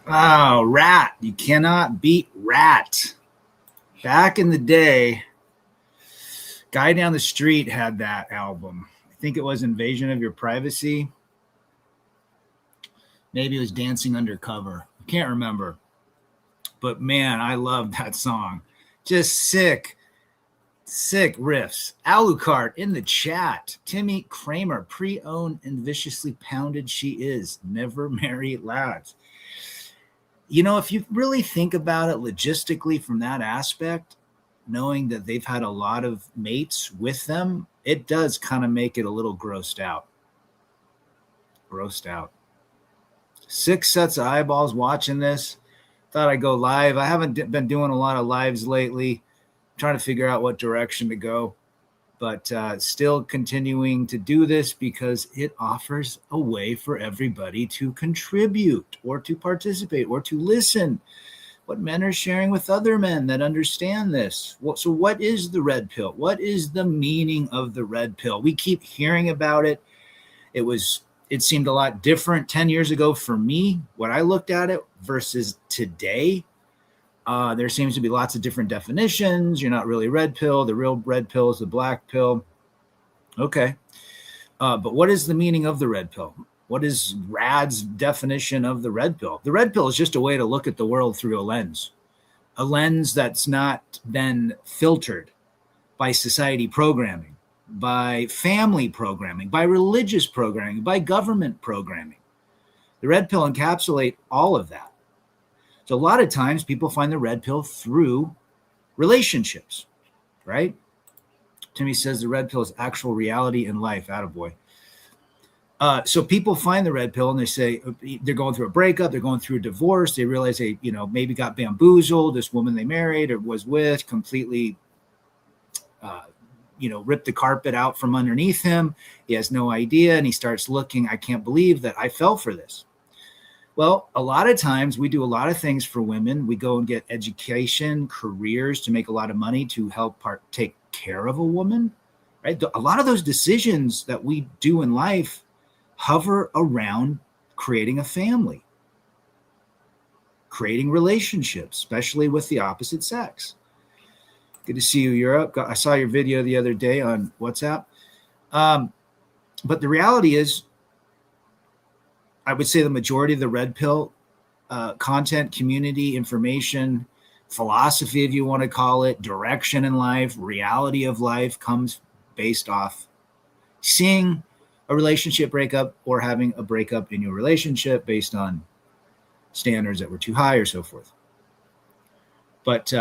Oh, Rat. You cannot beat Rat. Back in the day, guy down the street had that album. I think it was Invasion of Your Privacy. Maybe it was Dancing Undercover. I can't remember. But man, I love that song. Just sick riffs. Alucard in the chat. Timmy Kramer, pre-owned and viciously pounded she is. Never marry lads. You know, if you really think about it logistically from that aspect, knowing that they've had a lot of mates with them, it does kind of make it a little grossed out. 6 sets of eyeballs watching this. Thought I'd go live. I haven't been doing a lot of lives lately, trying to figure out what direction to go, but still continuing to do this because it offers a way for everybody to contribute or to participate or to listen what men are sharing with other men that understand this. So what is the red pill? What is the meaning of the red pill? We keep hearing about it. It seemed a lot different 10 years ago for me, when I looked at it versus today. There seems to be lots of different definitions. You're not really red pill. The real red pill is the black pill. Okay. But what is the meaning of the red pill? What is Rad's definition of the red pill? The red pill is just a way to look at the world through a lens that's not then filtered by society programming, by family programming, by religious programming, by government programming. The red pill encapsulates all of that. So a lot of times people find the red pill through relationships, right? Timmy says the red pill is actual reality in life. Attaboy. So people find the red pill and they say they're going through a breakup, they're going through a divorce. They realize they, maybe got bamboozled. This woman they married or was with completely, ripped the carpet out from underneath him. He has no idea. And he starts looking, I can't believe that I fell for this. Well, a lot of times we do a lot of things for women. We go and get education, careers to make a lot of money to help take care of a woman, right? A lot of those decisions that we do in life hover around creating a family, creating relationships, especially with the opposite sex. Good to see you, Europe. I saw your video the other day on WhatsApp. But the reality is, I would say the majority of the red pill content, community, information, philosophy, if you want to call it, direction in life, reality of life comes based off seeing a relationship breakup or having a breakup in your relationship based on standards that were too high or so forth. But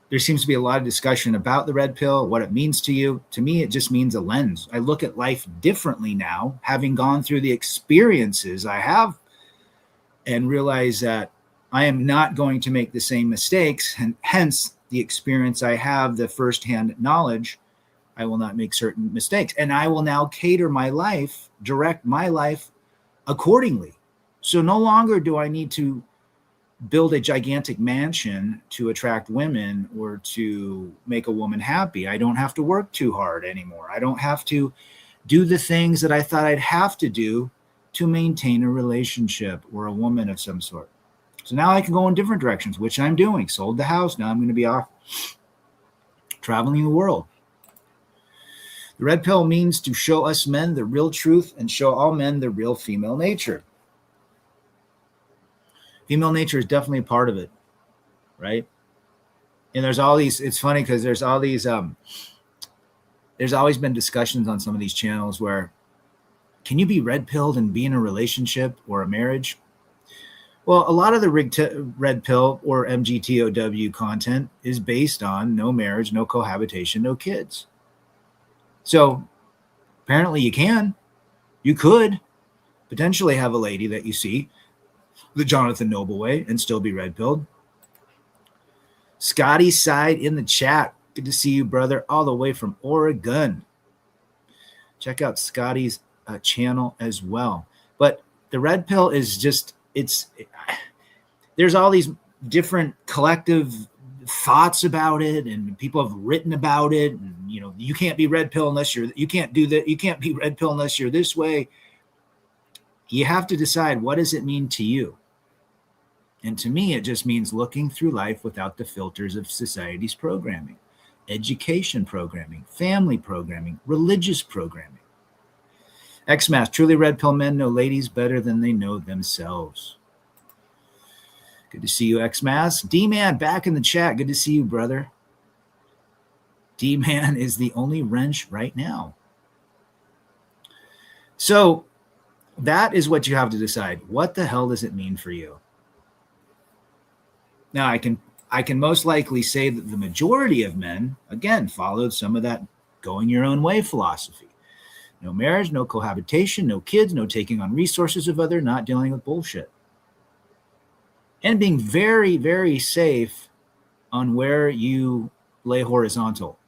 there seems to be a lot of discussion about the red pill, what it means to you. To me, it just means a lens. I look at life differently now, having gone through the experiences I have, and realize that I am not going to make the same mistakes, and hence the experience I have, the firsthand knowledge. I will not make certain mistakes, and I will now cater my life, direct my life accordingly. So no longer do I need to build a gigantic mansion to attract women or to make a woman happy. I don't have to work too hard anymore. I don't have to do the things that I thought I'd have to do to maintain a relationship or a woman of some sort. So now I can go in different directions, which I'm doing. Sold the house. Now I'm going to be off traveling the world. The red pill means to show us men the real truth and show all men the real female nature. Female nature is definitely a part of it, right? And there's all these, it's funny because there's all these, there's always been discussions on some of these channels where, can you be red pilled and be in a relationship or a marriage? Well, a lot of the red pill or MGTOW content is based on no marriage, no cohabitation, no kids. So apparently you could potentially have a lady that you see the Jonathan Noble way and still be red pilled. Scotty Side in the chat. Good to see you, brother, all the way from Oregon. Check out Scotty's channel as well. But the red pill is just, there's all these different collective thoughts about it, and people have written about it. And, you can't be red pill unless you can't do that. You can't be red pill unless you're this way. You have to decide, what does it mean to you? And to me, it just means looking through life without the filters of society's programming, education programming, family programming, religious programming. Xmas, truly red pill men know ladies better than they know themselves. Good to see you, Xmas. D-Man back in the chat. Good to see you, brother. D-Man is the only wrench right now. So that is what you have to decide. What the hell does it mean for you? Now, I can most likely say that the majority of men, again, followed some of that going your own way philosophy. No marriage, no cohabitation, no kids, no taking on resources of other, not dealing with bullshit. And being very, very safe on where you lay horizontal.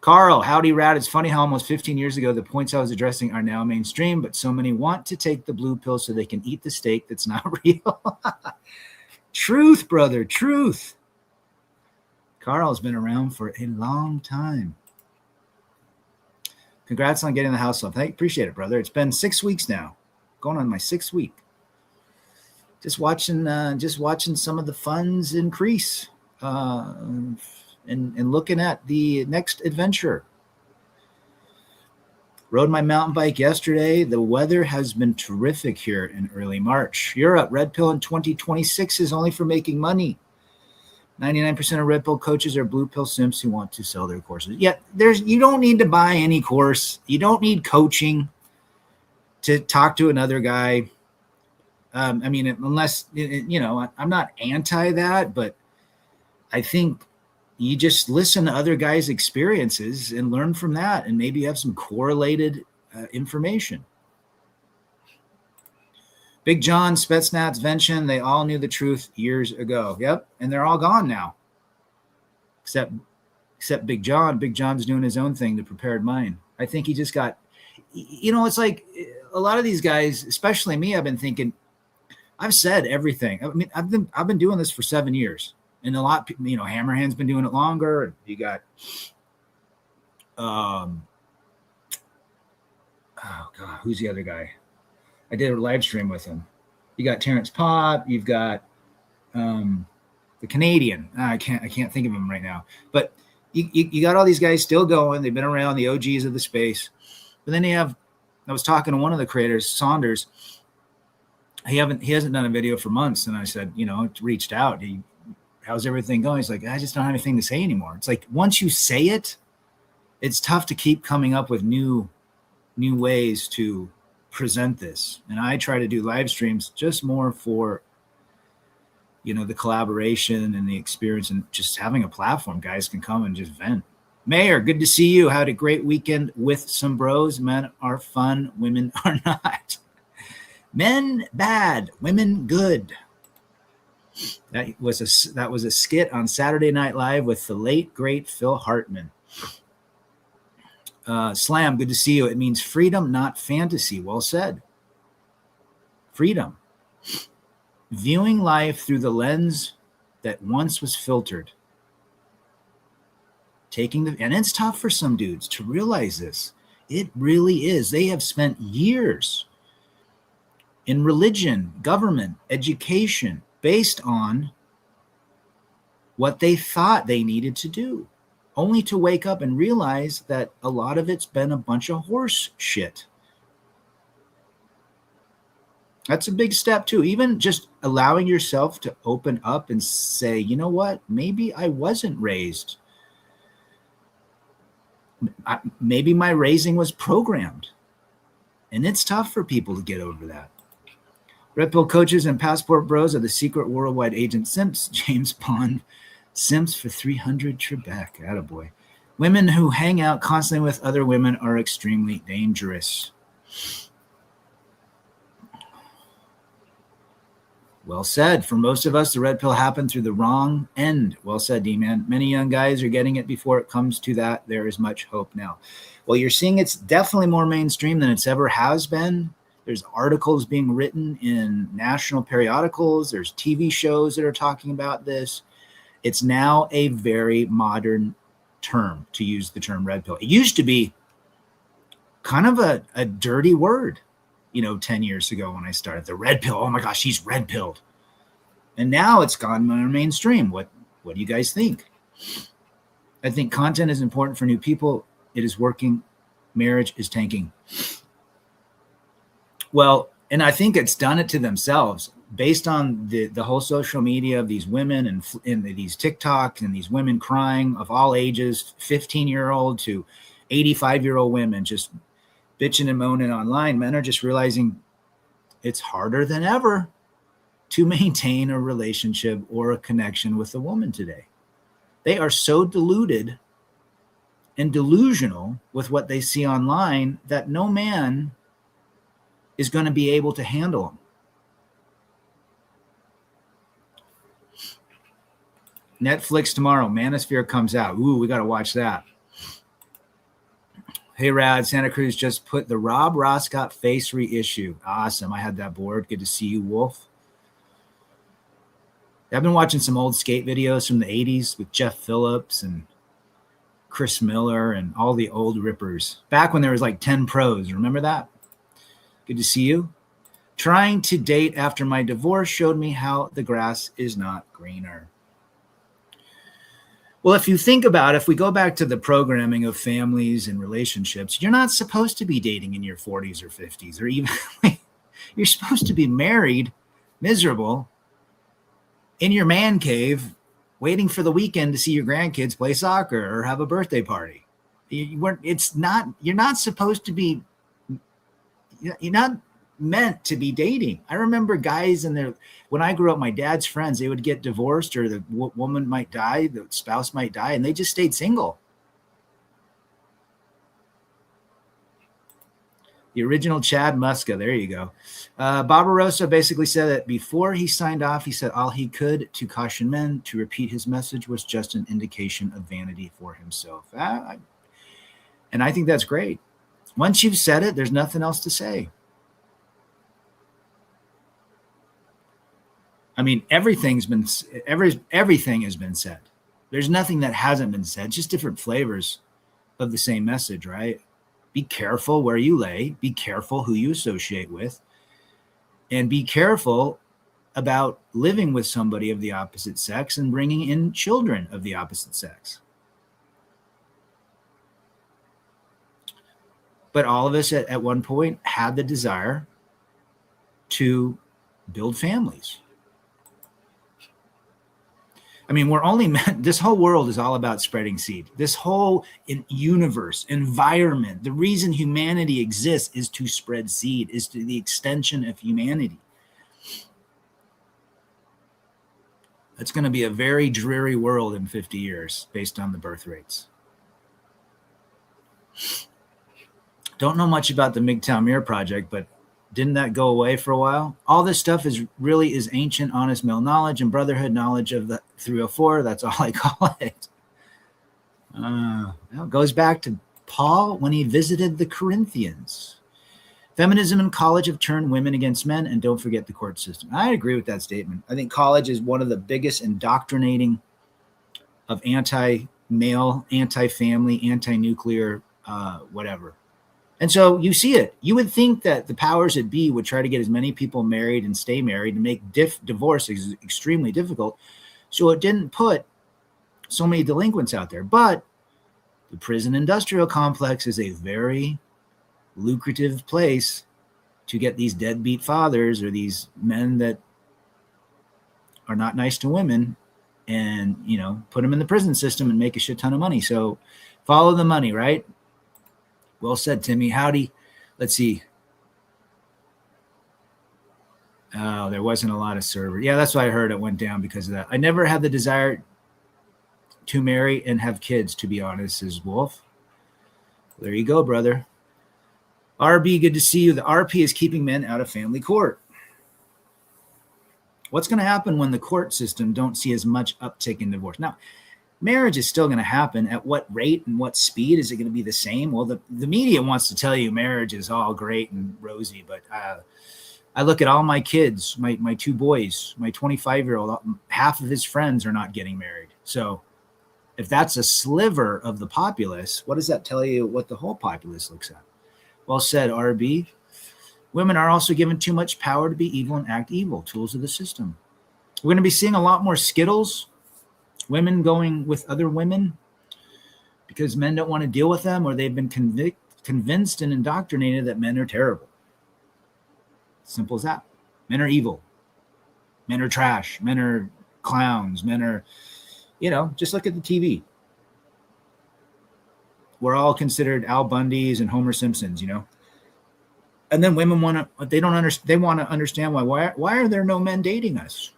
Carl, howdy, Rad. It's funny how almost 15 years ago, the points I was addressing are now mainstream, but so many want to take the blue pill so they can eat the steak that's not real. Truth, brother, truth. Carl's been around for a long time. Congrats on getting the house up. Hey, appreciate it, brother. It's been 6 weeks now. Going on my 6th week. Just watching some of the funds increase. And looking at the next adventure. Rode my mountain bike yesterday. The weather has been terrific here in early March. Europe, red pill in 2026 is only for making money. 99% of red pill coaches are blue pill simps who want to sell their courses. Yet you don't need to buy any course. You don't need coaching to talk to another guy. Unless, I'm not anti that, but I think you just listen to other guys' experiences and learn from that, and maybe you have some correlated information. Big John, Spetsnaz, Vention, they all knew the truth years ago. Yep, and they're all gone now. Except Big John. Big John's doing his own thing, the prepared mind. I think he just got, it's like a lot of these guys, especially me, I've been thinking, I've said everything. I mean, I've been doing this for 7 years. And a lot, Hammerhand's been doing it longer. You got, who's the other guy? I did a live stream with him. You got Terrence Pop. You've got the Canadian. I can't think of him right now. But you got all these guys still going. They've been around, the OGs of the space. But then I was talking to one of the creators, Saunders. He hasn't done a video for months, and I said, reached out. How's everything going? He's like, I just don't have anything to say anymore. It's like, once you say it, it's tough to keep coming up with new ways to present this. And I try to do live streams just more for, the collaboration and the experience and just having a platform. Guys can come and just vent. Mayor, good to see you. Had a great weekend with some bros. Men are fun, women are not. Men bad, women good. That was a skit on Saturday Night Live with the late great Phil Hartman. Slam, good to see you. It means freedom, not fantasy. Well said. Freedom. Viewing life through the lens that once was filtered. And it's tough for some dudes to realize this. It really is. They have spent years in religion, government, education, based on what they thought they needed to do, only to wake up and realize that a lot of it's been a bunch of horse shit. That's a big step too. Even just allowing yourself to open up and say, you know what, maybe I wasn't raised. Maybe my raising was programmed. And it's tough for people to get over that. Red Pill coaches and passport bros are the secret worldwide agent simps. James Bond simps for 300 Trebek. Attaboy. Women who hang out constantly with other women are extremely dangerous. Well said. For most of us, the red pill happened through the wrong end. Well said, D-Man. Many young guys are getting it before it comes to that. There is much hope now. Well, you're seeing it's definitely more mainstream than it's ever has been. There's articles being written in national periodicals. There's TV shows that are talking about this. It's now a very modern term, to use the term red pill. It used to be kind of a dirty word, 10 years ago when I started. The red pill, oh my gosh, she's red pilled. And now it's gone more mainstream. What do you guys think? I think content is important for new people. It is working. Marriage is tanking. Well, and I think it's done it to themselves based on the whole social media of these women and these TikToks and these women crying of all ages, 15-year-old to 85-year-old women just bitching and moaning online. Men are just realizing it's harder than ever to maintain a relationship or a connection with a woman today. They are so deluded and delusional with what they see online that no man is going to be able to handle them. Netflix tomorrow, Manosphere comes out. Ooh, we got to watch that. Hey, Rad, Santa Cruz just put the Rob Roscott face reissue. Awesome. I had that board. Good to see you, Wolf. I've been watching some old skate videos from the 80s with Jeff Phillips and Chris Miller and all the old rippers. Back when there was like 10 pros. Remember that? Good to see you. Trying to date after my divorce showed me how the grass is not greener. Well, if you think about it, if we go back to the programming of families and relationships, you're not supposed to be dating in your 40s or 50s, or even you're supposed to be married, miserable, in your man cave, waiting for the weekend to see your grandkids play soccer or have a birthday party. You're not supposed to be, you're not meant to be dating. I remember guys when I grew up, my dad's friends, they would get divorced or the woman might die, the spouse might die, and they just stayed single. The original Chad Muska, there you go. Barbarossa basically said that before he signed off, he said all he could to caution men to repeat his message was just an indication of vanity for himself. And I think that's great. Once you've said it, there's nothing else to say. I mean, everything has been said. There's nothing that hasn't been said, just different flavors of the same message, right? Be careful where you lay, be careful who you associate with, and be careful about living with somebody of the opposite sex and bringing in children of the opposite sex. But all of us at one point had the desire to build families. I mean, this whole world is all about spreading seed. This whole universe, environment, the reason humanity exists is to spread seed, is to the extension of humanity. It's going to be a very dreary world in 50 years based on the birth rates. Don't know much about the MGTOW Mirror Project, but didn't that go away for a while? All this stuff is ancient, honest male knowledge and brotherhood knowledge of the 304. That's all I call it. It goes back to Paul when he visited the Corinthians. Feminism and college have turned women against men, and don't forget the court system. I agree with that statement. I think college is one of the biggest indoctrinating of anti-male, anti-family, anti-nuclear, whatever. And so you see it. You would think that the powers that be would try to get as many people married and stay married and make divorce extremely difficult. So it didn't put so many delinquents out there. But the prison industrial complex is a very lucrative place to get these deadbeat fathers or these men that are not nice to women and, put them in the prison system and make a shit ton of money. So follow the money, right? Well said, Timmy. Howdy. Let's see. Oh, there wasn't a lot of server. Yeah, that's why I heard it went down because of that. I never had the desire to marry and have kids, to be honest, says Wolf. There you go, brother. RB, good to see you. The RP is keeping men out of family court. What's going to happen when the court system don't see as much uptick in divorce? Now, marriage is still going to happen. At what rate and what speed? Is it going to be the same? Well, the media wants to tell you marriage is all great and rosy, but I look at all my kids, my two boys, my 25-year-old, half of his friends are not getting married. So if that's a sliver of the populace, what does that tell you what the whole populace looks at? Well said, RB. Women are also given too much power to be evil and act evil, tools of the system. We're going to be seeing a lot more Skittles, women going with other women because men don't want to deal with them or they've been convinced and indoctrinated that men are terrible. Simple as that. Men are evil. Men are trash. Men are clowns. Men are, just look at the TV. We're all considered Al Bundys and Homer Simpsons, And then women want to, they don't understand. They want to understand why are there no men dating us?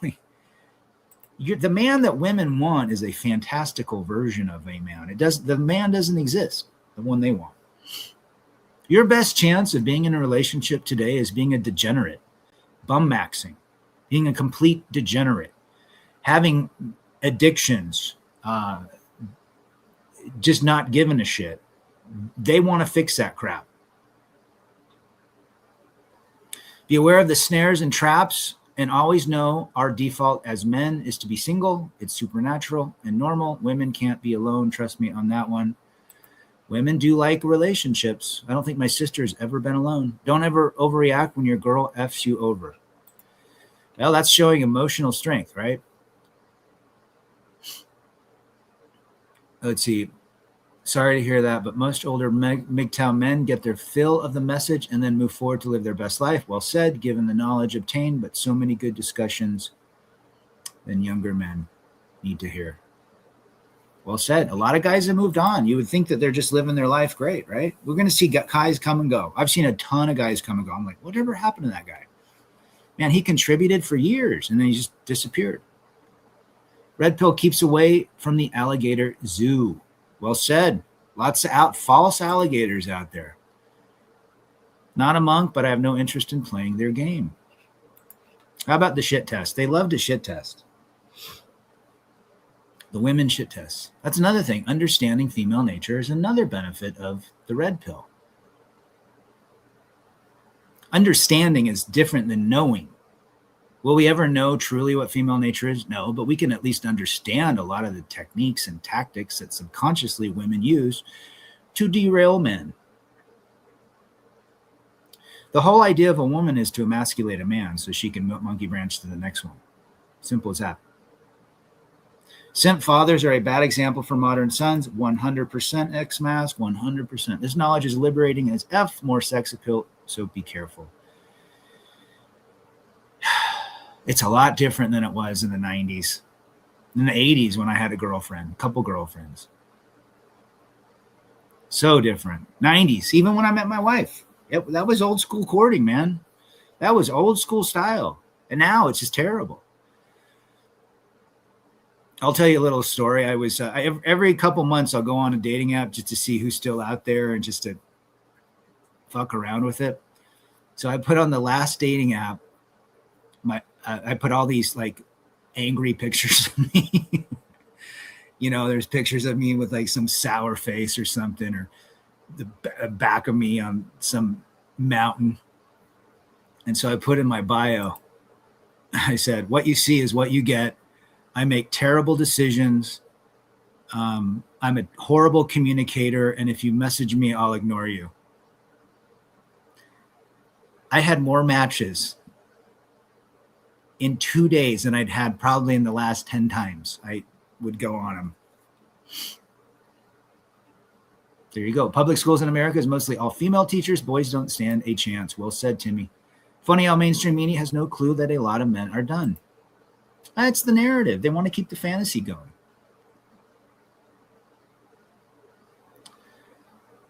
The man that women want is a fantastical version of a man. The man doesn't exist, the one they want. Your best chance of being in a relationship today is being a degenerate, bum maxing, being a complete degenerate, having addictions, just not giving a shit. They want to fix that crap. Be aware of the snares and traps and always know our default as men is to be single. It's supernatural and normal. Women can't be alone. Trust me on that one. Women do like relationships. I don't think my sister's ever been alone. Don't ever overreact when your girl F's you over. Well, that's showing emotional strength, right? Let's see. Sorry to hear that, but most older MGTOW men get their fill of the message and then move forward to live their best life. Well said, given the knowledge obtained, but so many good discussions than younger men need to hear. Well said. A lot of guys have moved on. You would think that they're just living their life great, right? We're going to see guys come and go. I've seen a ton of guys come and go. I'm like, whatever happened to that guy? Man, he contributed for years and then he just disappeared. Red pill keeps away from the alligator zoo. Well said. Lots of false alligators out there. Not a monk, but I have no interest in playing their game. How about the shit test? They love to shit test. The women shit test. That's another thing. Understanding female nature is another benefit of the red pill. Understanding is different than knowing. Will we ever know truly what female nature is? No, but we can at least understand a lot of the techniques and tactics that subconsciously women use to derail men. The whole idea of a woman is to emasculate a man so she can monkey branch to the next one. Simple as that. Simp fathers are a bad example for modern sons. 100% X-mask, 100%. This knowledge is liberating as F, more sex appeal, so be careful. It's a lot different than it was in the 90s. In the 80s when I had a couple girlfriends. So different. 90s, even when I met my wife. That was old school courting, man. That was old school style. And now it's just terrible. I'll tell you a little story. I was every couple months I'll go on a dating app just to see who's still out there and just to fuck around with it. So I put on the last dating app. I put all these like angry pictures of me. You know, there's pictures of me with like some sour face or something, or the back of me on some mountain. And so I put in my bio, I said, what you see is what you get. I make terrible decisions. I'm a horrible communicator. And if you message me, I'll ignore you. I had more matches in 2 days than I'd had probably in the last 10 times I would go on them. There you go. Public schools in America is mostly all female teachers. Boys don't stand a chance. Well said, Timmy. Funny how mainstream media has no clue that a lot of men are done. That's the narrative. They want to keep the fantasy going.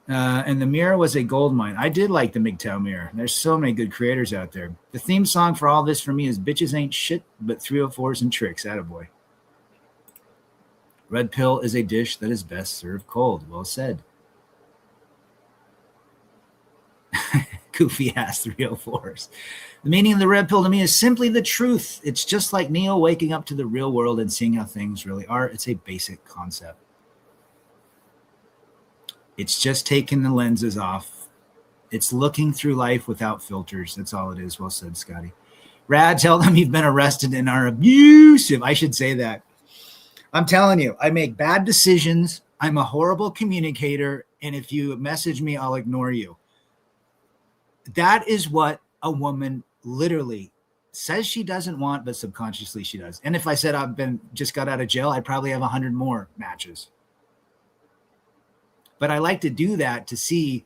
And the Mirror was a gold mine. I did like the MGTOW Mirror. There's so many good creators out there. The theme song for all this for me is Bitches Ain't Shit But 304s and Tricks. Attaboy. Red pill is a dish that is best served cold. Well said. Goofy ass 304s. The meaning of the red pill to me is simply the truth. It's just like Neo waking up to the real world and seeing how things really are. It's a basic concept. It's just taking the lenses off. It's looking through life without filters. That's all it is. Well said, Scotty. Rad, tell them you've been arrested and are abusive. I should say that. I'm telling you, I make bad decisions. I'm a horrible communicator. And if you message me, I'll ignore you. That is what a woman literally says she doesn't want, but subconsciously she does. And if I said just got out of jail, I'd probably have 100 more matches. But I like to do that to see.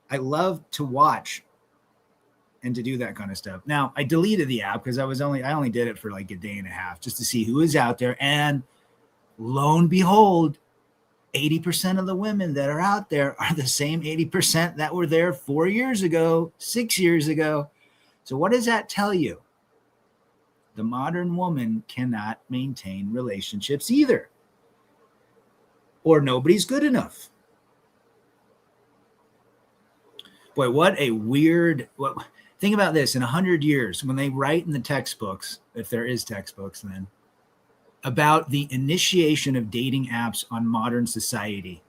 I love to watch and to do that kind of stuff. Now, I deleted the app because I only did it for like a day and a half just to see who is out there. And lo and behold, 80% of the women that are out there are the same 80% that were there 4 years ago, 6 years ago. So what does that tell you? The modern woman cannot maintain relationships either. Or nobody's good enough. Boy, what a weird... think about this. In 100 years, when they write in the textbooks, if there is textbooks then, about the initiation of dating apps on modern society.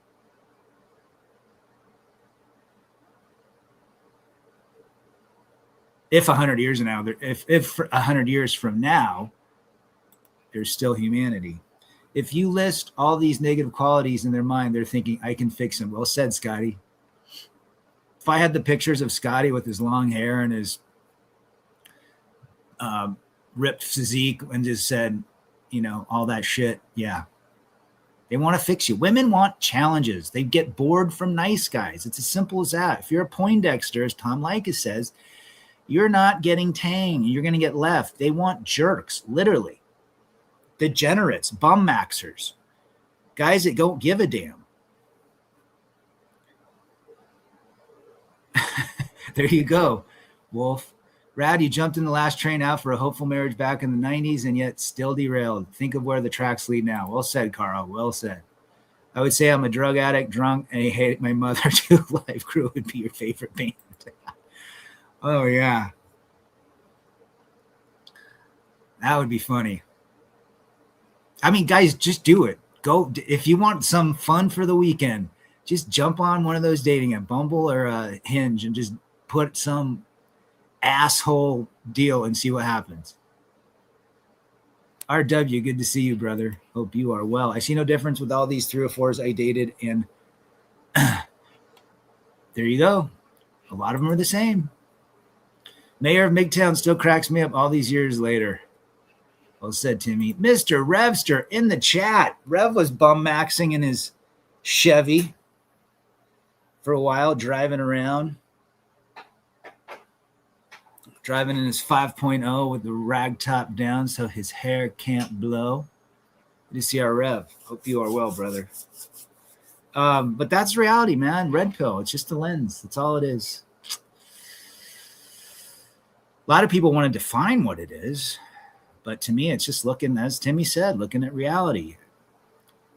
If 100 years from now, if 100 years from now, there's still humanity. If you list all these negative qualities in their mind, they're thinking, I can fix them. Well said, Scotty. If I had the pictures of Scotty with his long hair and his ripped physique and just said, you know, all that shit. Yeah. They want to fix you. Women want challenges. They get bored from nice guys. It's as simple as that. If you're a Poindexter, as Tom Leykis says, you're not getting tang. You're going to get left. They want jerks, literally. Degenerates, bum maxers, guys that don't give a damn. There you go, Wolf. Rad, you jumped in the last train out for a hopeful marriage back in the 90s and yet still derailed. Think of where the tracks lead now. Well said, Carl. Well said. I would say I'm a drug addict, drunk, and I hate my mother too. Live Crew would be your favorite band. Oh, yeah. That would be funny. I mean, guys, just do it. Go. If you want some fun for the weekend, just jump on one of those dating apps, Bumble or Hinge, and just put some asshole deal and see what happens. RW, good to see you, brother. Hope you are well. I see no difference with all these 304s I dated, and there you go. A lot of them are the same. Mayor of MGTOW still cracks me up all these years later. Well said, Timmy. Mr. Revster in the chat. Rev was bum maxing in his Chevy for a while, driving around. Driving in his 5.0 with the rag top down so his hair can't blow. Good to see our Rev. Hope you are well, brother. But that's reality, man. Red pill. It's just a lens. That's all it is. A lot of people want to define what it is. But to me, it's just looking, as Timmy said, looking at reality.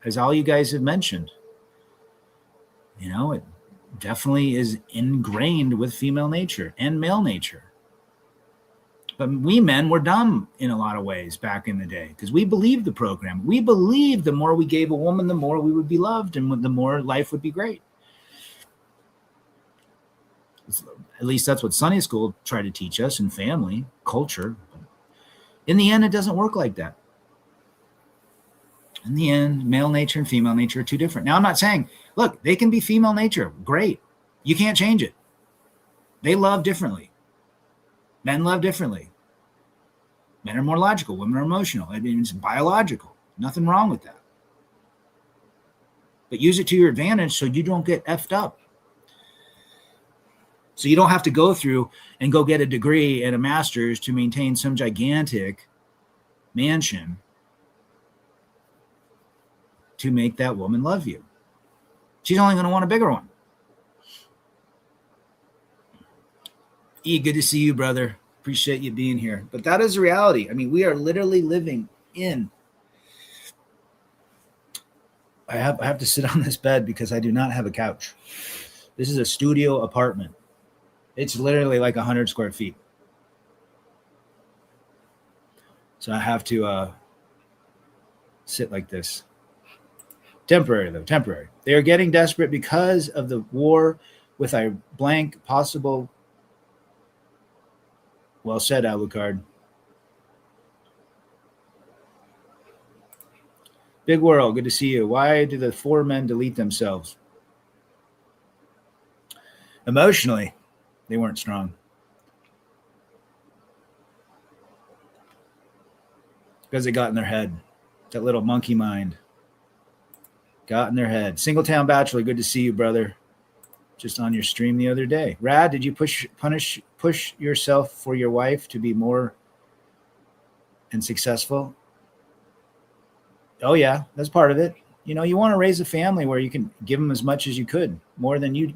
as all you guys have mentioned. It definitely is ingrained with female nature and male nature. But we men were dumb in a lot of ways back in the day because we believed the program. We believed the more we gave a woman, the more we would be loved and the more life would be great. At least that's what Sunday school tried to teach us, and family, culture. In the end, it doesn't work like that. In the end, male nature and female nature are two different. Now, I'm not saying, look, they can be female nature. Great. You can't change it. They love differently. Men love differently. Men are more logical. Women are emotional. I mean, it's biological. Nothing wrong with that. But use it to your advantage so you don't get effed up. So you don't have to go through and go get a degree and a master's to maintain some gigantic mansion to make that woman love you. She's only going to want a bigger one. E, good to see you, brother. Appreciate you being here. But that is reality. I mean, we are literally living in. I have to sit on this bed because I do not have a couch. This is a studio apartment. It's literally like 100 square feet. So I have to sit like this. Temporary, though. Temporary. They are getting desperate because of the war with a blank possible. Well said, Alucard. Big World, good to see you. Why do the 4 men delete themselves? Emotionally, they weren't strong. Because it got in their head. That little monkey mind. Got in their head. Singletown Bachelor, good to see you, brother. Just on your stream the other day. Rad, did you push yourself for your wife to be more and successful? Oh, yeah, that's part of it. You want to raise a family where you can give them as much as you could, more than you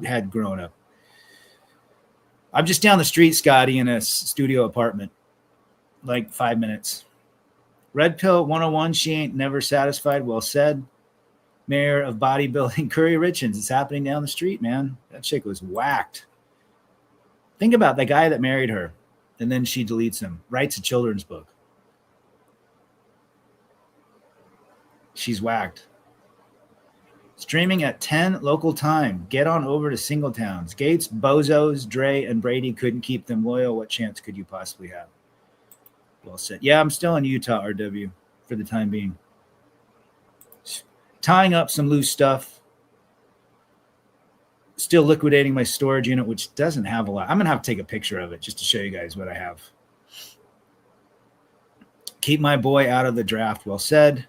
had grown up. I'm just down the street, Scotty, in a studio apartment, like 5 minutes. Red Pill 101, she ain't never satisfied. Well said. Mayor of bodybuilding, Curry Richens. It's happening down the street, man. That chick was whacked. Think about the guy that married her, and then she deletes him, writes a children's book. She's whacked. Streaming at 10 local time. Get on over to Singletowns. Gates, Bozos, Dre, and Brady couldn't keep them loyal. What chance could you possibly have? Well said. Yeah, I'm still in Utah, RW, for the time being. Tying up some loose stuff. Still liquidating my storage unit, which doesn't have a lot. I'm going to have to take a picture of it just to show you guys what I have. Keep my boy out of the draft. Well said.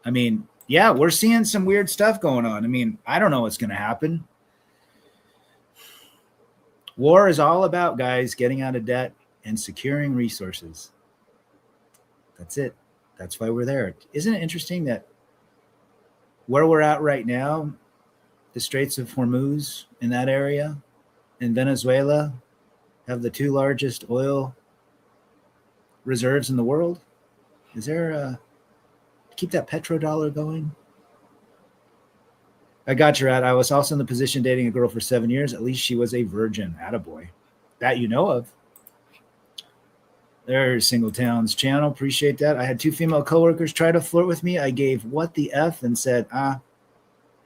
I mean, yeah, we're seeing some weird stuff going on. I mean, I don't know what's going to happen. War is all about, guys, getting out of debt and securing resources. That's it. That's why we're there. Isn't it interesting that where we're at right now, the Straits of Hormuz in that area, in Venezuela, have the 2 largest oil reserves in the world? Is there keep that petrodollar going? I got you, Rat. I was also in the position dating a girl for 7 years. At least she was a virgin. Attaboy. That you know of. There's Singletown's channel. Appreciate that. I had 2 female coworkers try to flirt with me. I gave what the F and said,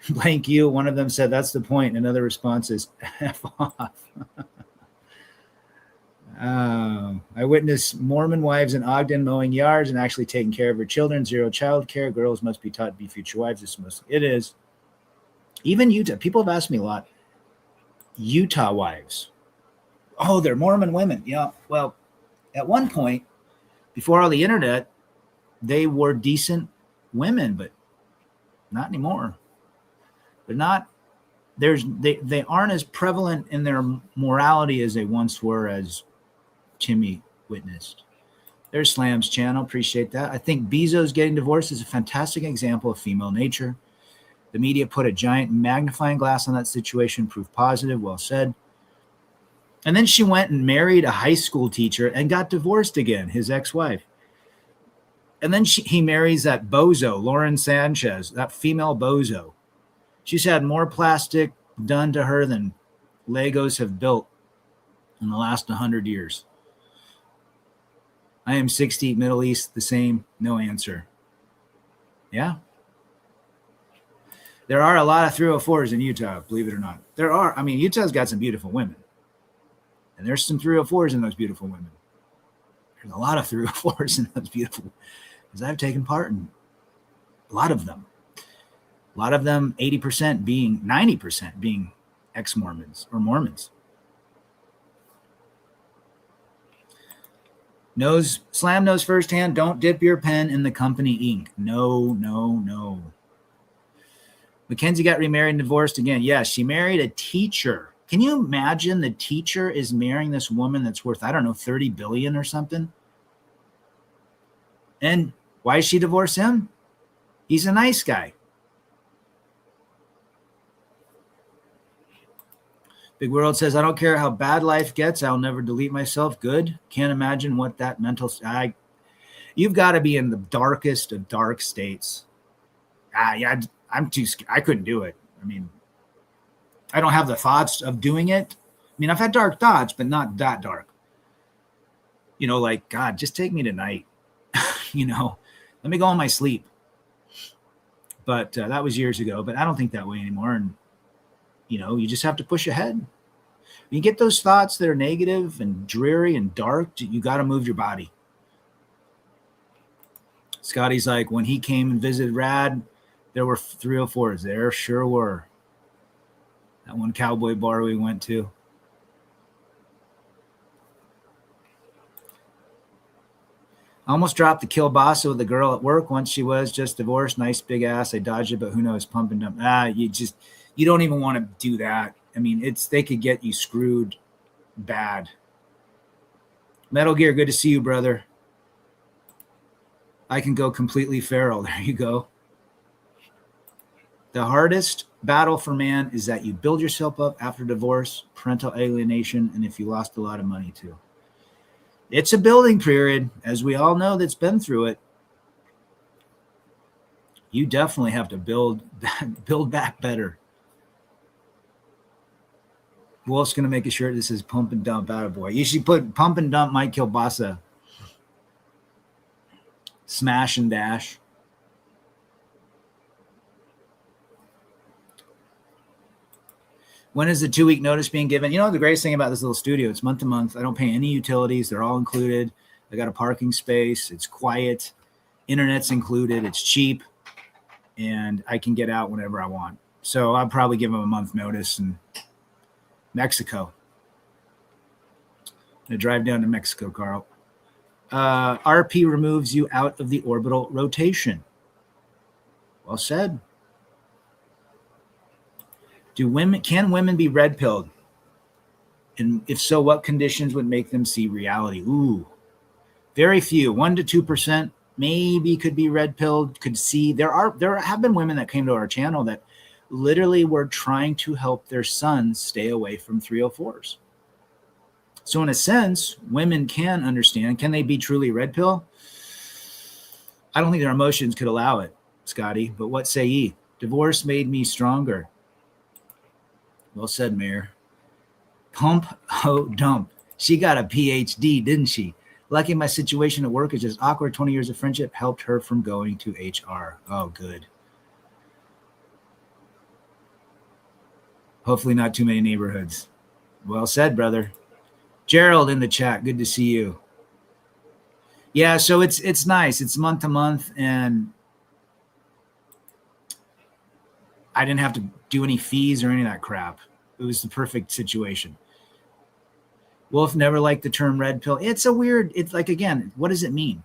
blank you. One of them said, that's the point. Another response is, F off. I witnessed Mormon wives in Ogden mowing yards and actually taking care of her children. 0 child care. Girls must be taught to be future wives. It is. Even Utah. People have asked me a lot. Utah wives. Oh, they're Mormon women. Yeah. Well, at one point, before all the internet, they were decent women, but not anymore. They're not. They aren't as prevalent in their morality as they once were, as Timmy witnessed. There's Slam's channel. Appreciate that. I think Bezos getting divorced is a fantastic example of female nature. The media put a giant magnifying glass on that situation, proof positive. Well said. And then she went and married a high school teacher and got divorced again, his ex-wife. And then he marries that bozo, Lauren Sanchez, that female bozo. She's had more plastic done to her than Legos have built in the last 100 years. I am 60, Middle East, the same, no answer. Yeah. There are a lot of 304s in Utah, believe it or not. There are. I mean, Utah's got some beautiful women. And there's some 304s in those beautiful women. There's a lot of 304s in those beautiful, because I've taken part in a lot of them. A lot of them, 80% being, 90% being ex-Mormons or Mormons. Slam knows firsthand, don't dip your pen in the company ink. No, no, no. Mackenzie got remarried and divorced again. Yes, she married a teacher. Can you imagine the teacher is marrying this woman that's worth, I don't know, 30 billion or something? And why does she divorce him? He's a nice guy. Big World says, I don't care how bad life gets. I'll never delete myself. Good. Can't imagine what that mental... You've got to be in the darkest of dark states. Yeah, I'm too scared. I couldn't do it. I mean, I don't have the thoughts of doing it. I mean, I've had dark thoughts, but not that dark. You know, like, God, just take me tonight. You know, let me go on my sleep. But that was years ago. But I don't think that way anymore. And you know, you just have to push ahead. When you get those thoughts that are negative and dreary and dark, you got to move your body. Scotty's like, when he came and visited Rad, there were 304s. There sure were. That one cowboy bar we went to. I almost dropped the kielbasa with the girl at work once she was just divorced. Nice big ass. I dodged it, but who knows? Pump and dump. You don't even want to do that. I mean, they could get you screwed bad. Metal Gear, good to see you, brother. I can go completely feral. There you go. The hardest battle for man is that you build yourself up after divorce, parental alienation, and if you lost a lot of money too. It's a building period, as we all know that's been through it. You definitely have to build back better. Who else is going to make a shirt that says pump and dump out of boy? You should put pump and dump Mike Kielbasa. Smash and dash. When is the 2-week notice being given? You know, the greatest thing about this little studio, it's month to month. I don't pay any utilities. They're all included. I got a parking space. It's quiet. Internet's included. It's cheap. And I can get out whenever I want. So I'll probably give them a month notice and Mexico. I'm going to drive down to Mexico, Carl. RP removes you out of the orbital rotation. Well said. Can women be red pilled? And if so, what conditions would make them see reality? Ooh, very few. 1% to 2% maybe could be red pilled. Could see. There have been women that came to our channel that literally were trying to help their sons stay away from 304s. So in a sense, women can understand. Can they be truly red pill? I don't think their emotions could allow it, Scotty. But what say ye? Divorce made me stronger. Well said, Mayor. Pump, ho, dump. She got a PhD, didn't she? Lucky my situation at work is just awkward. 20 years of friendship helped her from going to HR. Oh, good. Hopefully not too many neighborhoods. Well said, brother. Gerald in the chat. Good to see you. Yeah, so it's nice. It's month to month, and I didn't have to do any fees or any of that crap. It was the perfect situation. Wolf never liked the term red pill. It's like, again, what does it mean?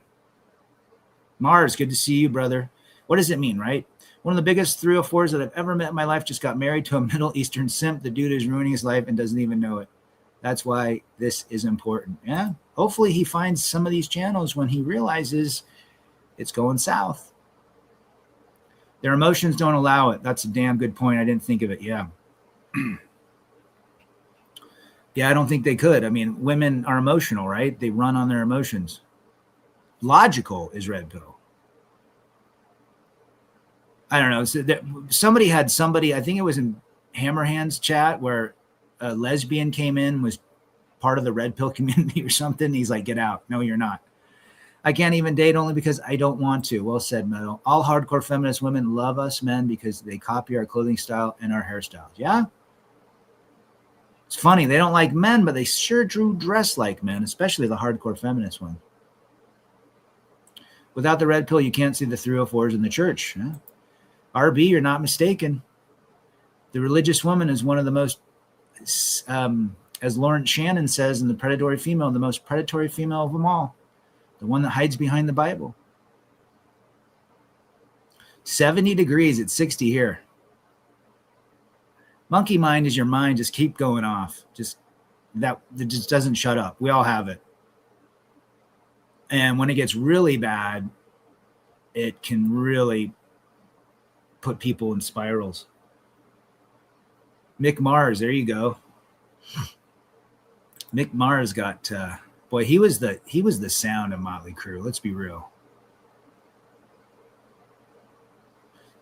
Mars, good to see you, brother. What does it mean, right? One of the biggest 304s that I've ever met in my life just got married to a Middle Eastern simp. The dude is ruining his life and doesn't even know it. That's why this is important. Yeah. Hopefully he finds some of these channels when he realizes it's going south. Their emotions don't allow it. That's a damn good point. I didn't think of it. Yeah. Yeah, I don't think they could. I mean, women are emotional, right? They run on their emotions. Logical is red pill. I don't know. So somebody had somebody, I think it was in Hammerhand's chat, where a lesbian came in, was part of the red pill community or something. He's like, get out. No, you're not. I can't even date only because I don't want to. Well said, Meadow. All hardcore feminist women love us men because they copy our clothing style and our hairstyles. Yeah. It's funny. They don't like men, but they sure do dress like men, especially the hardcore feminist one. Without the red pill, you can't see the 304s in the church. Yeah. RB, you're not mistaken. The religious woman is one of the most, as Lawrence Shannon says in The Predatory Female, the most predatory female of them all. The one that hides behind the Bible. 70 degrees at 60 here. Monkey mind is your mind. Just keep going off. It just doesn't shut up. We all have it. And when it gets really bad, it can really put people in spirals. Mick Mars, there you go. Mick Mars got boy, he was the sound of Motley Crue. Let's be real.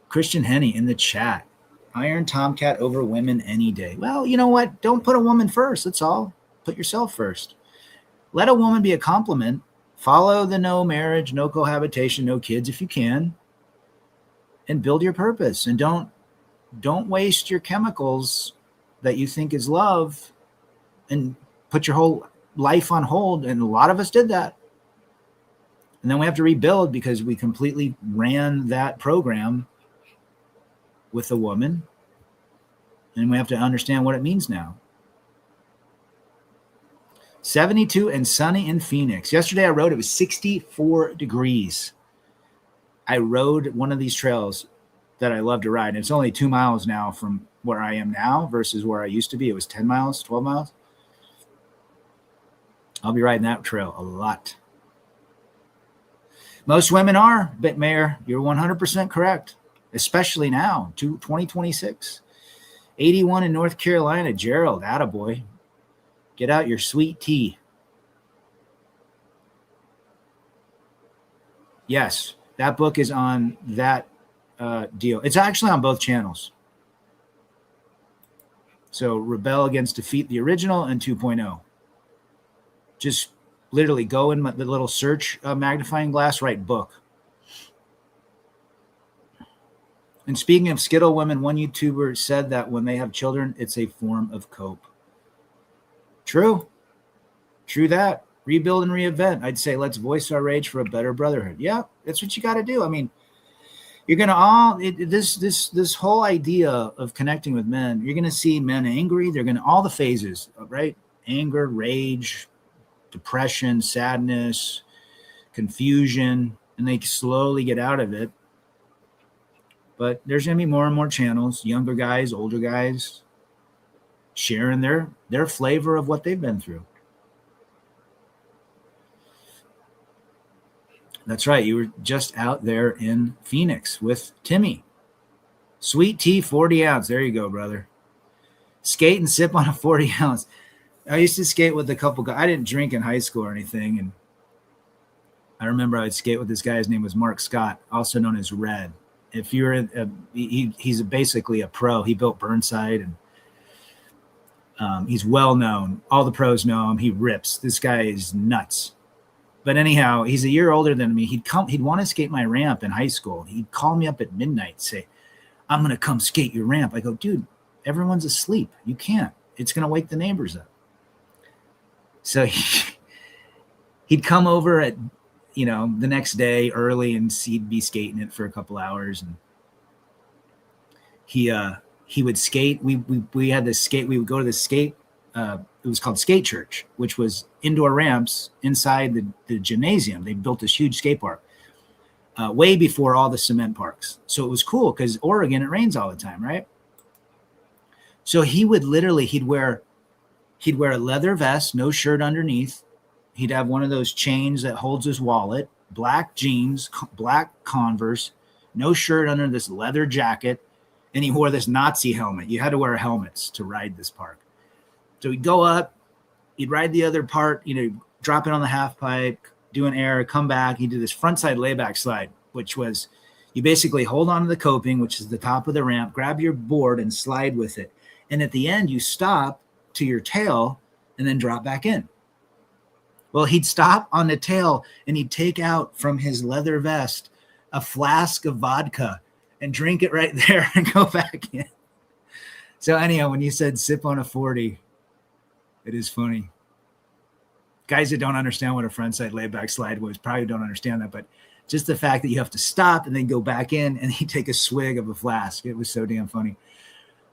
Christian Henney in the chat. Iron Tomcat over women any day. Well, you know what? Don't put a woman first. That's all. Put yourself first. Let a woman be a compliment. Follow the no marriage, no cohabitation, no kids if you can. And build your purpose. And don't waste your chemicals that you think is love and put your whole life on hold. And a lot of us did that. And then we have to rebuild because we completely ran that program with a woman. And we have to understand what it means now. 72 and sunny in Phoenix. Yesterday I rode, it was 64 degrees. I rode one of these trails that I love to ride. And it's only 2 miles now from where I am now versus where I used to be. It was 10 miles, 12 miles. I'll be riding that trail a lot. Most women are, but Mayor, you're 100% correct, especially now, 2026. 81 in North Carolina. Gerald, attaboy. Get out your sweet tea. Yes, that book is on that deal. It's actually on both channels. So Rebel Against Defeat, the original, and 2.0. Just literally go in the little search magnifying glass, write book. And speaking of Skittle women, one YouTuber said that when they have children, it's a form of cope. True that. Rebuild and reinvent. I'd say let's voice our rage for a better brotherhood. Yeah, that's what you got to do. I mean, you're going to this whole idea of connecting with men, you're going to see men angry. They're going to all the phases, right? Anger, rage, depression, sadness, confusion, and they slowly get out of it. But there's going to be more and more channels, younger guys, older guys, sharing their flavor of what they've been through. That's right. You were just out there in Phoenix with Timmy. Sweet tea, 40 ounce. There you go, brother. Skate and sip on a 40 ounce. I used to skate with a couple guys. I didn't drink in high school or anything. And I remember I would skate with this guy. His name was Mark Scott, also known as Red. If you're he's basically a pro. He built Burnside, and he's well known. All the pros know him. He rips. This guy is nuts. But anyhow, he's a year older than me. He'd want to skate my ramp in high school. He'd call me up at midnight, say, "I'm going to come skate your ramp." I go, "Dude, everyone's asleep. You can't. It's going to wake the neighbors up." So he'd come over at, the next day early, and he'd be skating it for a couple hours. And he would skate. We had this skate. We would go to the skate. It was called Skate Church, which was indoor ramps inside the gymnasium. They built this huge skate park way before all the cement parks. So it was cool because Oregon, it rains all the time, right? So he'd wear a leather vest, no shirt underneath. He'd have one of those chains that holds his wallet, black jeans, black Converse, no shirt under this leather jacket, and he wore this Nazi helmet. You had to wear helmets to ride this park. So he'd go up, he'd ride the other part, drop it on the half pipe, do an air, come back. He'd do this frontside layback slide, which was You basically hold on to the coping, which is the top of the ramp, grab your board and slide with it. And at the end, you stop to your tail and then drop back in. Well, he'd stop on the tail and he'd take out from his leather vest a flask of vodka and drink it right there and go back in. So anyhow, when you said sip on a 40, it is funny. Guys that don't understand what a frontside layback slide was probably don't understand that, but just the fact that you have to stop and then go back in and you take a swig of a flask. It was so damn funny.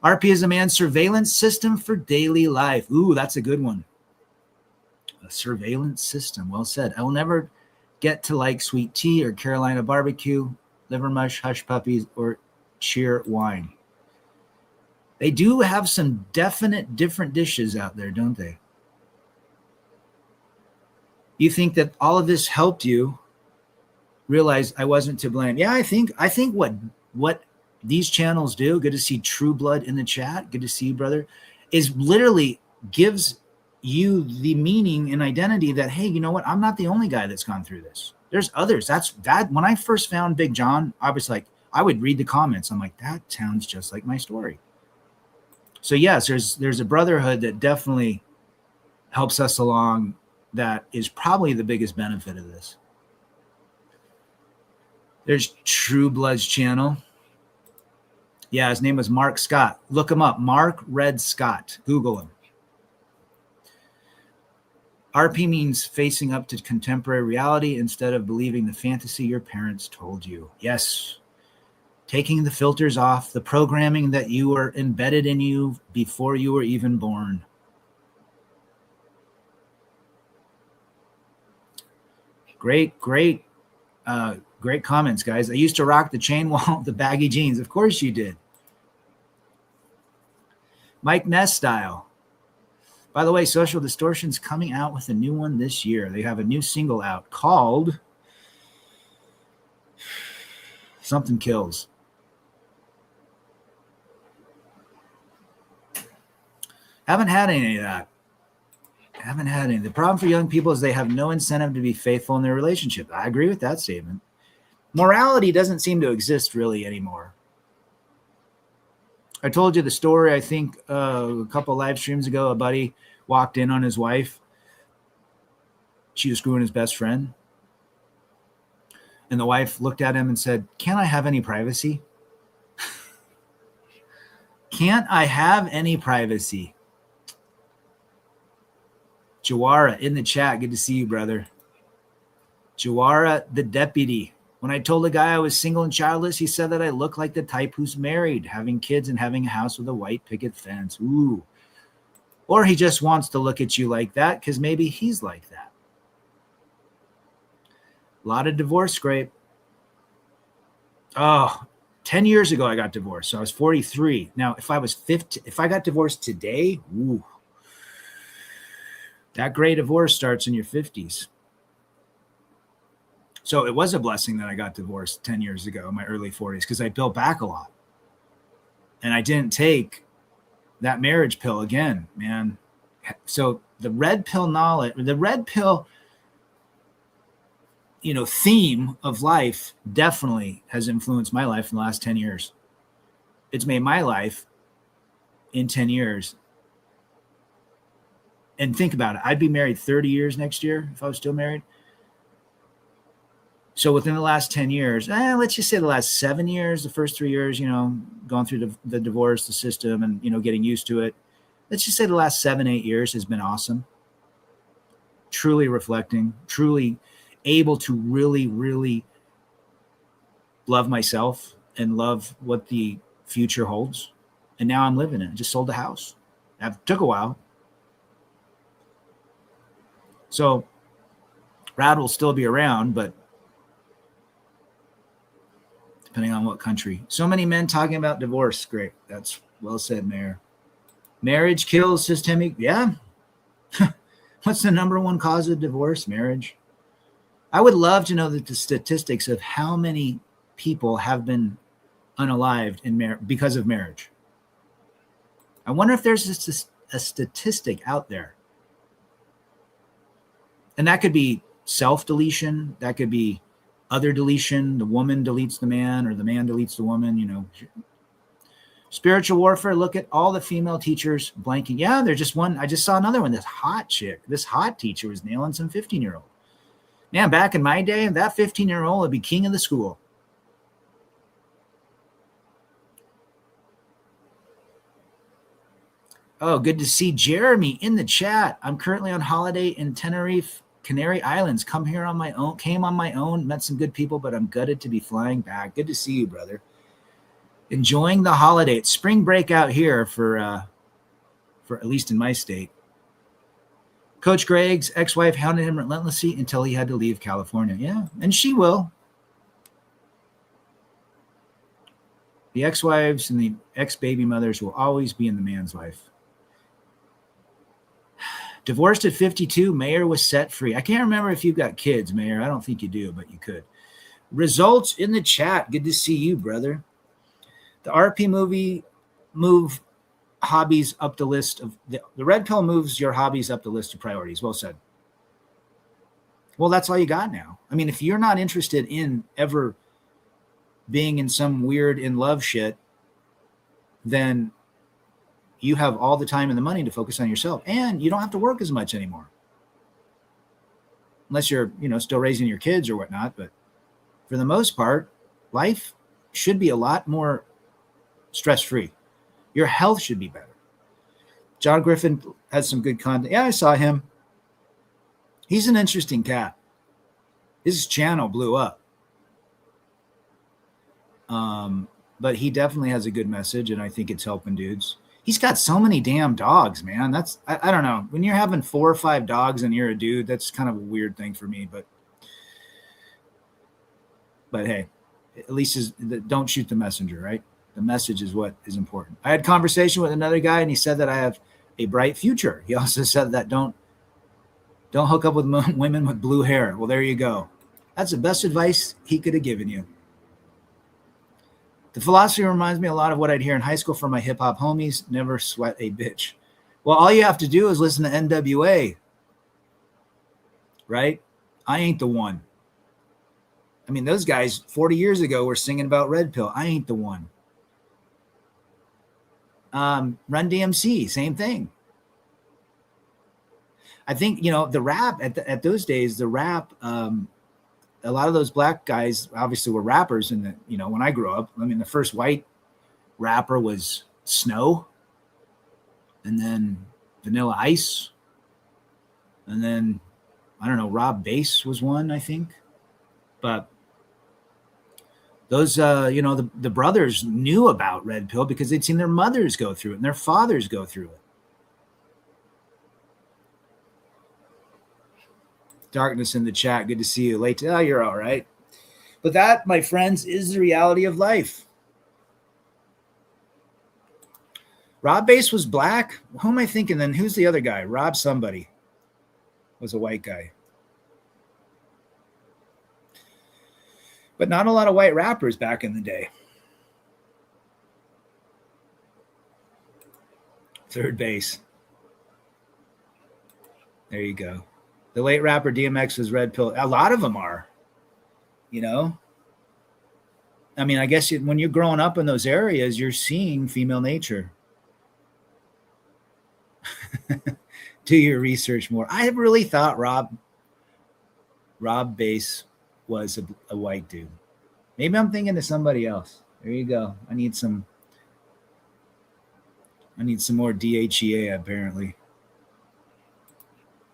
RP is a man's surveillance system for daily life. Ooh, that's a good one. A surveillance system. Well said. I will never get to like sweet tea or Carolina barbecue, liver mush, hush puppies, or cheer wine. They do have some definite different dishes out there, don't they? You think that all of this helped you realize I wasn't to blame? Yeah, I think what these channels do, good to see True Blood in the chat, good to see you, brother, is literally gives you the meaning and identity that, hey, you know what? I'm not the only guy that's gone through this. There's others. That's that. When I first found Big John, I was like, I would read the comments. I'm like, that sounds just like my story. So yes, there's a brotherhood that definitely helps us along. That is probably the biggest benefit of this. There's True Blood's channel. Yeah, his name was Mark Scott. Look him up. Mark Red Scott. Google him. RP means facing up to contemporary reality instead of believing the fantasy your parents told you. Yes. Taking the filters off, the programming that you were embedded in you before you were even born. Great comments, guys. I used to rock the chain wall, the baggy jeans. Of course you did. Mike Ness style. By the way, Social Distortion's coming out with a new one this year. They have a new single out called Something Kills. Haven't had any of that. Haven't had any. The problem for young people is they have no incentive to be faithful in their relationship. I agree with that statement. Morality doesn't seem to exist really anymore. I told you the story, I think, a couple live streams ago. A buddy walked in on his wife. She was screwing his best friend. And the wife looked at him and said, "Can't I have any privacy? Can't I have any privacy?" Jawara in the chat. Good to see you, brother. Jawara, the deputy. When I told a guy I was single and childless, he said that I look like the type who's married, having kids and having a house with a white picket fence. Ooh. Or he just wants to look at you like that because maybe he's like that. A lot of divorce scrape. Oh, 10 years ago I got divorced. So I was 43. Now, if I was 50, if I got divorced today, ooh. That gray divorce starts in your 50s. So it was a blessing that I got divorced 10 years ago in my early 40s because I built back a lot. And I didn't take that marriage pill again, man. So the red pill knowledge, the red pill, theme of life definitely has influenced my life in the last 10 years. It's made my life in 10 years. And think about it. I'd be married 30 years next year if I was still married. So within the last 10 years, let's just say the last 7 years, the first 3 years, going through the divorce, the system and, getting used to it. Let's just say the last 7-8 years has been awesome. Truly reflecting, truly able to really, really love myself and love what the future holds. And now I'm living it. I just sold the house. It took a while. So Rad will still be around, but depending on what country. So many men talking about divorce. Great. That's well said, Mayor. Marriage kills, says Timmy. Yeah. What's the number one cause of divorce? Marriage. I would love to know the statistics of how many people have been unalived because of marriage. I wonder if there's a statistic out there. And that could be self-deletion. That could be other deletion, the woman deletes the man or the man deletes the woman, you know. Spiritual warfare, look at all the female teachers blanking. Yeah, there's just one. I just saw another one. This hot chick, this hot teacher was nailing some 15-year-old. Man, back in my day, that 15-year-old would be king of the school. Oh, good to see Jeremy in the chat. I'm currently on holiday in Tenerife, Canary Islands. Came on my own, met some good people, but I'm gutted to be flying back. Good to see you, brother. Enjoying the holiday. It's spring break out here for at least in my state. Coach Greg's ex-wife hounded him relentlessly until he had to leave California. Yeah, and she will. The ex-wives and the ex-baby mothers will always be in the man's life. Divorced at 52, Mayor was set free. I can't remember if you've got kids, Mayor. I don't think you do, but you could. Results in the chat. Good to see you, brother. The RP movie move hobbies up the list of the red pill moves your hobbies up the list of priorities. Well said. Well, that's all you got now. I mean, if you're not interested in ever being in some weird in love shit, then you have all the time and the money to focus on yourself, and you don't have to work as much anymore. Unless you're, still raising your kids or whatnot. But for the most part, life should be a lot more stress-free. Your health should be better. John Griffin has some good content. Yeah, I saw him. He's an interesting cat. His channel blew up. But he definitely has a good message, and I think it's helping dudes. He's got so many damn dogs, man. That's I don't know. When you're having 4 or 5 dogs and you're a dude, that's kind of a weird thing for me. But hey, at least don't shoot the messenger, right? The message is what is important. I had a conversation with another guy, and he said that I have a bright future. He also said that don't hook up with women with blue hair. Well, there you go. That's the best advice he could have given you. The philosophy reminds me a lot of what I'd hear in high school from my hip-hop homies. Never sweat a bitch. Well, all you have to do is listen to NWA, right? I ain't the one. I mean, those guys 40 years ago were singing about red pill. I ain't the one. Run DMC, same thing. I think, the rap at those days, a lot of those black guys obviously were rappers. And when I grew up, I mean, the first white rapper was Snow, and then Vanilla Ice. And then, I don't know, Rob Bass was one, I think. But those, the brothers knew about red pill because they'd seen their mothers go through it and their fathers go through it. Darkness in the chat. Good to see you. Late. Oh, you're all right. But that, my friends, is the reality of life. Rob Bass was black. Who am I thinking then? Who's the other guy? Rob somebody was a white guy. But not a lot of white rappers back in the day. Third base. There you go. The late rapper DMX was red pill. A lot of them are, I mean, I guess when you're growing up in those areas, you're seeing female nature. Do your research more. I really thought Rob Bass was a white dude. Maybe I'm thinking of somebody else. There you go. I need some more DHEA, apparently.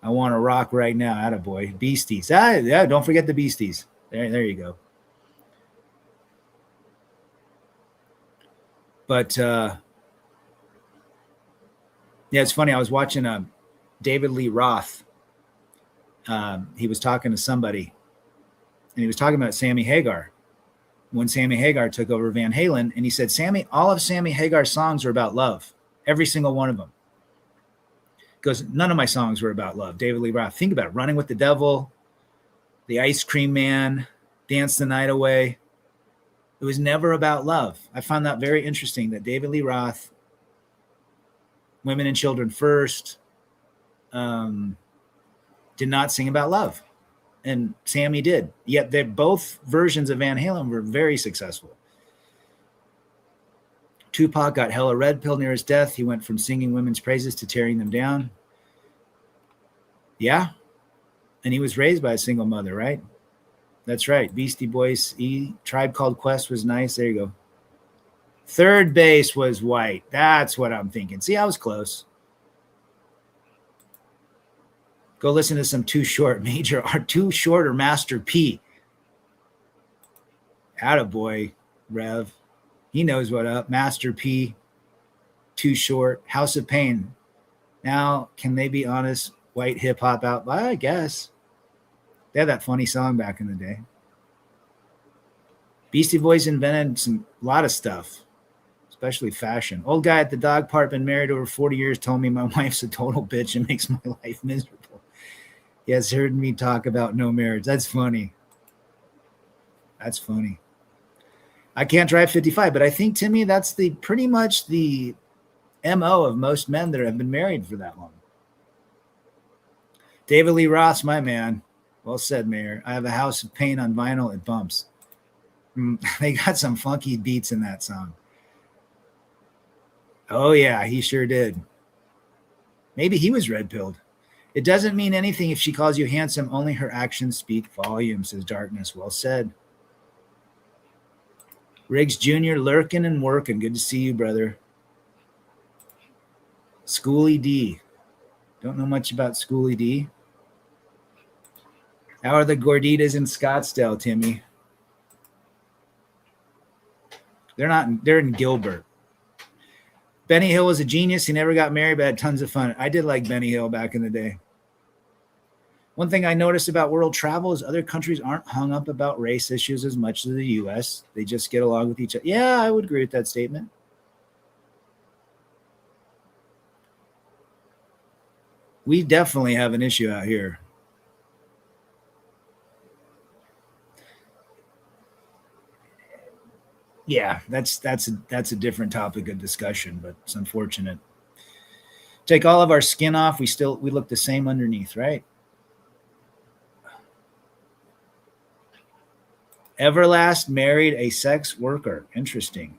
I want to rock right now. Attaboy. Beasties. Yeah, don't forget the Beasties. There you go. But yeah, it's funny. I was watching David Lee Roth. He was talking to somebody, and he was talking about Sammy Hagar. When Sammy Hagar took over Van Halen, and he said, all of Sammy Hagar's songs are about love. Every single one of them. Because none of my songs were about love. David Lee Roth. Think about it. Running with the Devil, The Ice Cream Man, Dance the Night Away. It was never about love. I found that very interesting that David Lee Roth, Women and Children First, did not sing about love. and Sammy did. Yet they both versions of Van Halen were very successful. Tupac got hella red pill near his death. He went from singing women's praises to tearing them down. Yeah. And he was raised by a single mother, right? That's right. Beastie Boys, Tribe Called Quest was nice. There you go. Third base was White. That's what I'm thinking. See, I was close. Go listen to some Too Short, Major or Too Short or Master P. Attaboy, Rev. He knows what up. Master P, Too Short, House of Pain. Now, can they be honest? White hip hop out? Well, I guess. They had that funny song back in the day. Beastie Boys invented a lot of stuff, especially fashion. Old guy at the dog park, been married over 40 years, told me my wife's a total bitch and makes my life miserable. He has heard me talk about no marriage. That's funny. That's funny. I can't drive 55, but I think, Timmy, that's pretty much the MO of most men that have been married for that long. David Lee Ross, my man. Well said, Mayor. I have a House of Pain on vinyl. It bumps. They got some funky beats in that song. Oh, yeah, he sure did. Maybe he was red-pilled. It doesn't mean anything if she calls you handsome. Only her actions speak volumes, says Darkness. Well said. Riggs Jr. lurking and working. Good to see you, brother. Schoolie D. Don't know much about Schoolie D. How are the Gorditas in Scottsdale, Timmy? They're in Gilbert. Benny Hill was a genius. He never got married, but had tons of fun. I did like Benny Hill back in the day. One thing I noticed about world travel is other countries aren't hung up about race issues as much as the U.S. They just get along with each other. Yeah, I would agree with that statement. We definitely have an issue out here. Yeah, that's a different topic of discussion, but it's unfortunate. Take all of our skin off, we look the same underneath, right? Everlast married a sex worker. Interesting.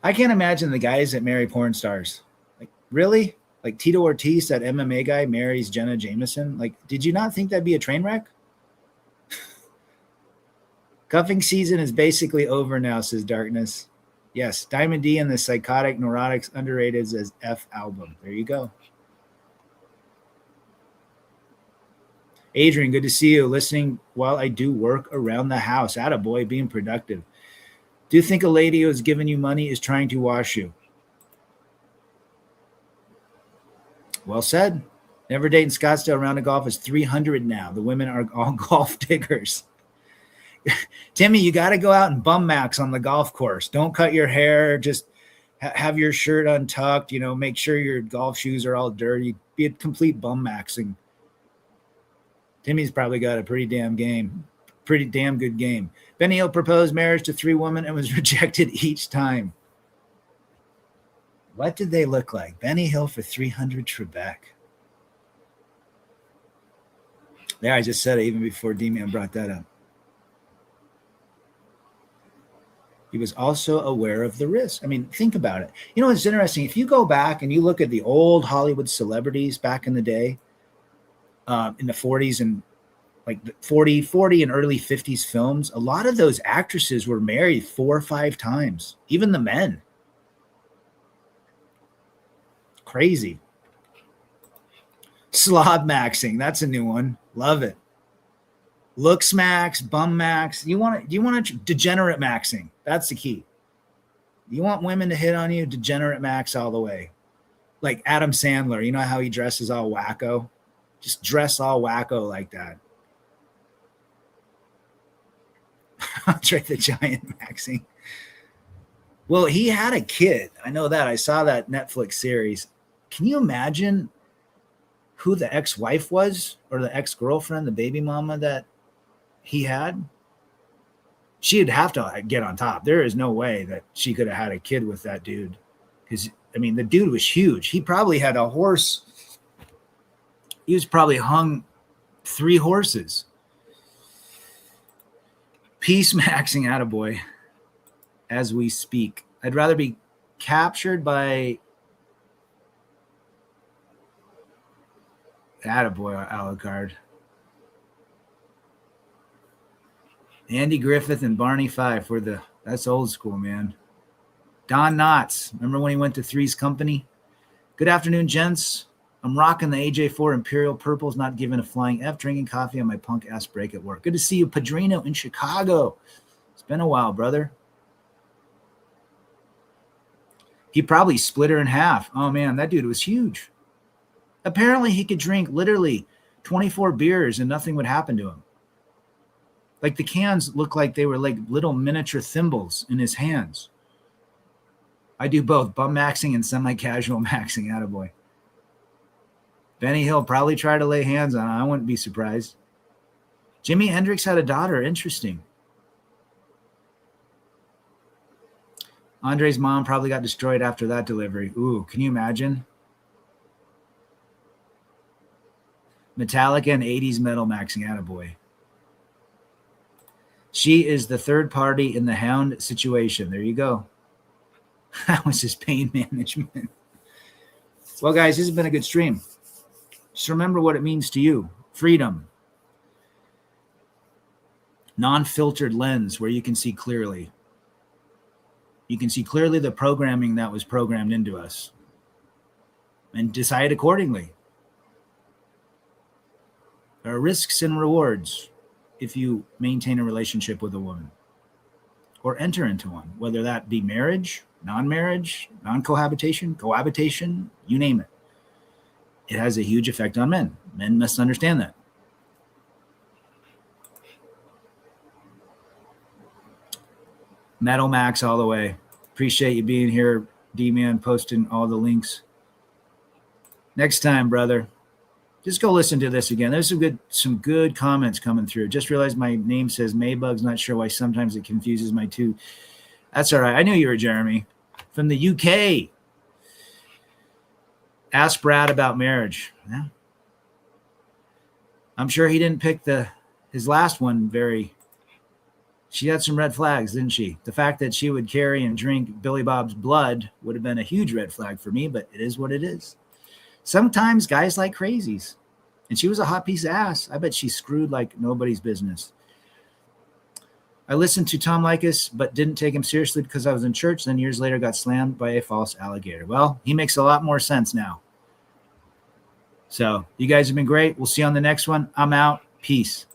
I can't imagine the guys that marry porn stars. Like, really? Like Tito Ortiz, that MMA guy, marries Jenna Jameson. Like, did you not think that'd be a train wreck? Cuffing season is basically over now, says Darkness. Yes, Diamond D and the Psychotic Neurotics underrated as F album. There you go. Adrian, good to see you. Listening while I do work around the house. Attaboy, being productive. Do you think a lady who has given you money is trying to wash you? Well said. Never date in Scottsdale. Round of golf is 300 now. The women are all golf diggers. Timmy, you got to go out and bum max on the golf course. Don't cut your hair. Just have your shirt untucked. Make sure your golf shoes are all dirty. Be a complete bum maxing. Timmy's probably got a pretty damn good game. Benny Hill proposed marriage to 3 women and was rejected each time. What did they look like? Benny Hill for 300 Trebek. Yeah, I just said it even before D-Man brought that up. He was also aware of the risk. I mean, think about it. It's interesting. If you go back and you look at the old Hollywood celebrities back in the day, in the 40s and like the 40 and early 50s films, a lot of those actresses were married 4 or 5 times, even the men. Crazy. Slob maxing. That's a new one. Love it. Looks max, bum max. You want to degenerate maxing. That's the key. You want women to hit on you, degenerate max all the way. Like Adam Sandler, you know how he dresses all wacko? Just dress all wacko like that. Andre the Giant maxing. Well, he had a kid. I know that. I saw that Netflix series. Can you imagine who the ex-wife was or the ex-girlfriend, the baby mama that he had? She'd have to get on top. There is no way that she could have had a kid with that dude. Because, the dude was huge. He probably had a horse He was probably hung 3 horses. Peace maxing, attaboy, as we speak. I'd rather be captured by attaboy, Alucard. Andy Griffith and Barney Fife were that's old school, man. Don Knotts. Remember when he went to Three's Company? Good afternoon, gents. I'm rocking the AJ4 Imperial Purples, not giving a flying F, drinking coffee on my punk ass break at work. Good to see you, Padrino in Chicago. It's been a while, brother. He probably split her in half. Oh, man, that dude was huge. Apparently, he could drink literally 24 beers and nothing would happen to him. Like the cans look like they were like little miniature thimbles in his hands. I do both, bum maxing and semi-casual maxing, attaboy. Benny Hill probably tried to lay hands on him. I wouldn't be surprised. Jimi Hendrix had a daughter. Interesting. Andre's mom probably got destroyed after that delivery. Ooh, can you imagine? Metallica and 80s metal maxing, attaboy. She is the third party in the Hound situation. There you go. That was his pain management. Well, guys, this has been a good stream. Just remember what it means to you. Freedom. Non-filtered lens where you can see clearly. You can see clearly the programming that was programmed into us and decide accordingly. There are risks and rewards if you maintain a relationship with a woman or enter into one, whether that be marriage, non-marriage, non-cohabitation, cohabitation, you name it. It has a huge effect on men. Men must understand that. Metal Max all the way. Appreciate you being here, D-Man, posting all the links. Next time, brother, just go listen to this again. There's some good comments coming through. Just realized my name says Maybug's. Not sure why sometimes it confuses my two. That's all right. I knew you were Jeremy from the UK. Ask Brad about marriage. Yeah. I'm sure he didn't pick his last one very. She had some red flags, didn't she? The fact that she would carry and drink Billy Bob's blood would have been a huge red flag for me, but it is what it is. Sometimes guys like crazies. And she was a hot piece of ass. I bet she screwed like nobody's business. I listened to Tom Likas, but didn't take him seriously because I was in church. Then years later got slammed by a false alligator. Well, he makes a lot more sense now. So you guys have been great. We'll see you on the next one. I'm out. Peace.